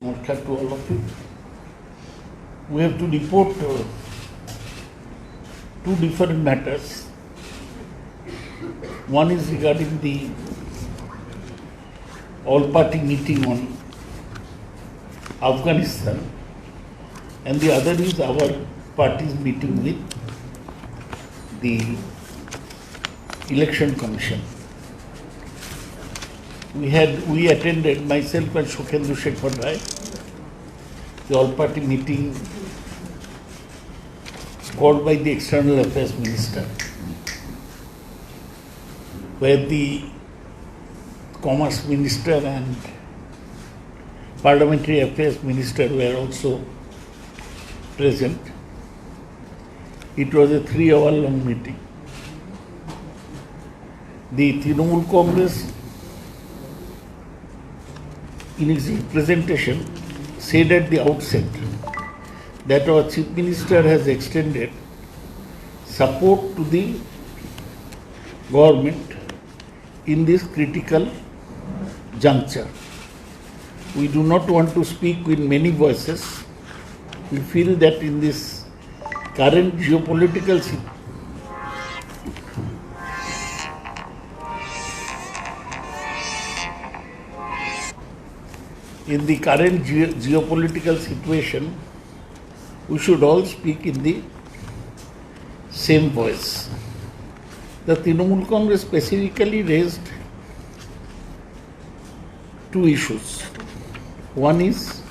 Namaskar to all of you. We have to report two different matters. One is regarding the all-party meeting on Afghanistan, and the other is our party's meeting with the Election Commission. We attended, myself and Shukhendra Shekhar Rai, the all-party meeting called by the External Affairs Minister, where the Commerce Minister and Parliamentary Affairs Minister were also present. It was a 3-hour-long meeting. The Trinamool Congress, in its presentation, said at the outset that our Chief Minister has extended support to the government in this critical juncture. We do not want to speak with many voices. We feel that in this current geopolitical situation, we should all speak in the same voice. The Trinamool Congress specifically raised two issues. One is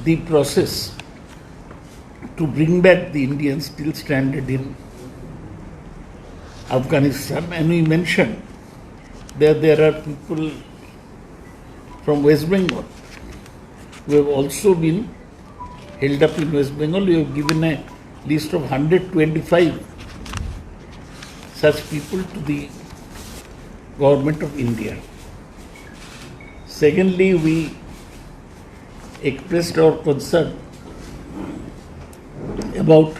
the process to bring back the Indians still stranded in Afghanistan, and we mentioned that there are people from West Bengal who have also been held up in West Bengal. We have given a list of 125 such people to the government of India. Secondly, we expressed our concern about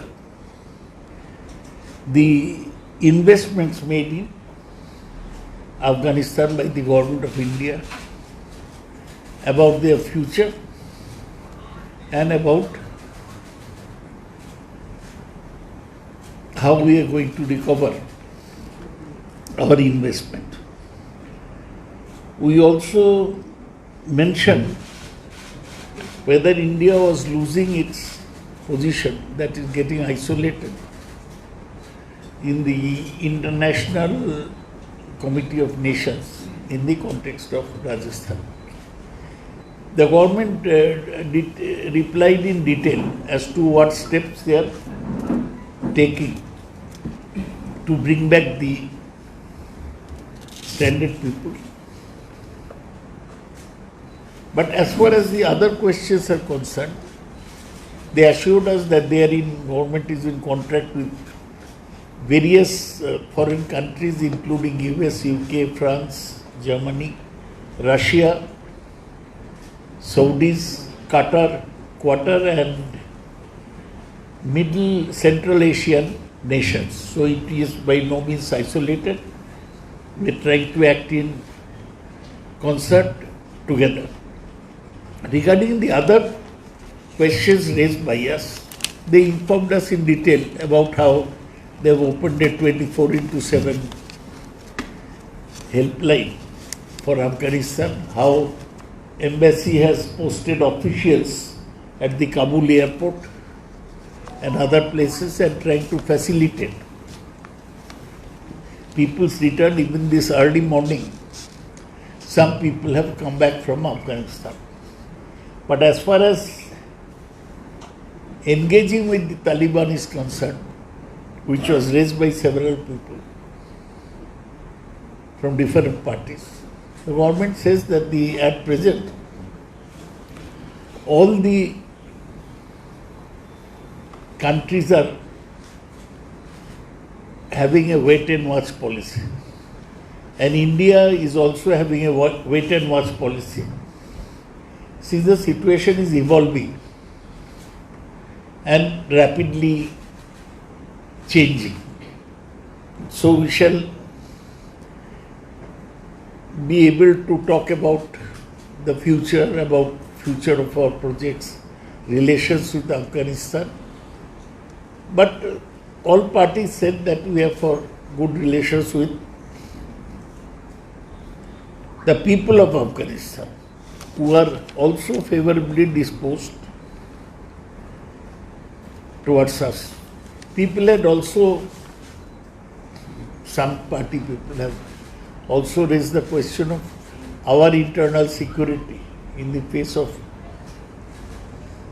the investments made in Afghanistan by the government of India, about their future, and about how we are going to recover our investment. We also mentioned whether India was losing its position, that is getting isolated in the International Committee of Nations in the context of Rajasthan. The government replied in detail as to what steps they are taking to bring back the stranded people. But as far as the other questions are concerned, they assured us that government is in contact with various foreign countries, including US, UK, France, Germany, Russia, Saudis, Qatar, and Middle Central Asian nations. So it is by no means isolated. We are trying to act in concert together. Regarding the other questions raised by us, they informed us in detail about how they have opened a 24/7 helpline for Afghanistan, how Embassy has posted officials at the Kabul airport and other places and trying to facilitate people's return. Even this early morning, some people have come back from Afghanistan. But as far as engaging with the Taliban is concerned, which was raised by several people from different parties, the government says that at present, all the countries are having a wait and watch policy. And India is also having a wait and watch policy. Since the situation is evolving and rapidly changing, so we shall be able to talk about the future, about future of our projects, relations with Afghanistan. But all parties said that we have for good relations with the people of Afghanistan, who are also favorably disposed towards us. People had also, some party people have also raised the question of our internal security in the face of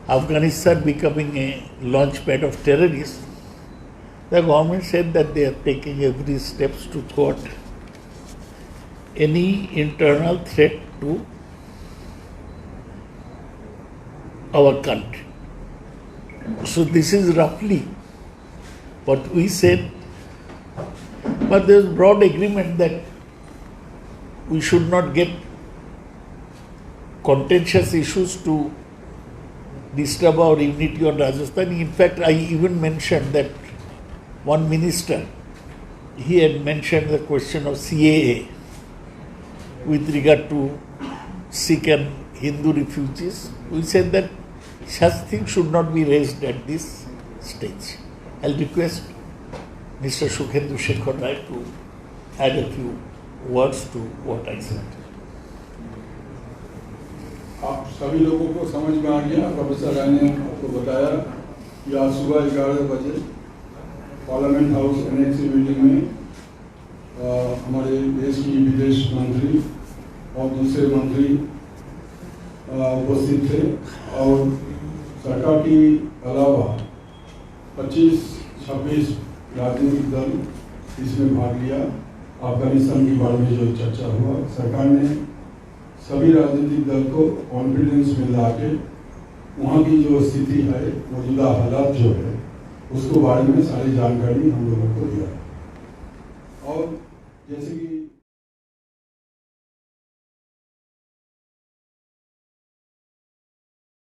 Afghanistan becoming a launch pad of terrorists. The government said that they are taking every steps to thwart any internal threat to our country. So this is roughly what we said, but there is broad agreement that we should not get contentious issues to disturb our unity on Rajasthan. In fact, I even mentioned that one minister, he had mentioned the question of CAA with regard to Sikh and Hindu refugees. We said that such things should not be raised at this stage. I'll request Mr. Sukhendu Shekhar Rai to add a few words to what I said. आप सभी लोगों को समझ में आ गया। Professor राय ने आपको बताया कि आज सुबह 11 बजे पार्लियामेंट हाउस एनेक्सी मीटिंग में हमारे देश की विदेश मंत्री और दूसरे मंत्री उपस्थित थे और सरकार के अलावा 25-26 राजनीतिक दल इसमें भाग लिया। अफगानिस्तान के बारे में जो चर्चा हुआ, सरकार ने सभी राजनीतिक दल को कॉन्फिडेंस में लाके वहाँ की जो स्थिति है, मौजूदा हालात जो है, उसको बारे में सारी जानकारी हम लोगों को दिया। और जैसे कि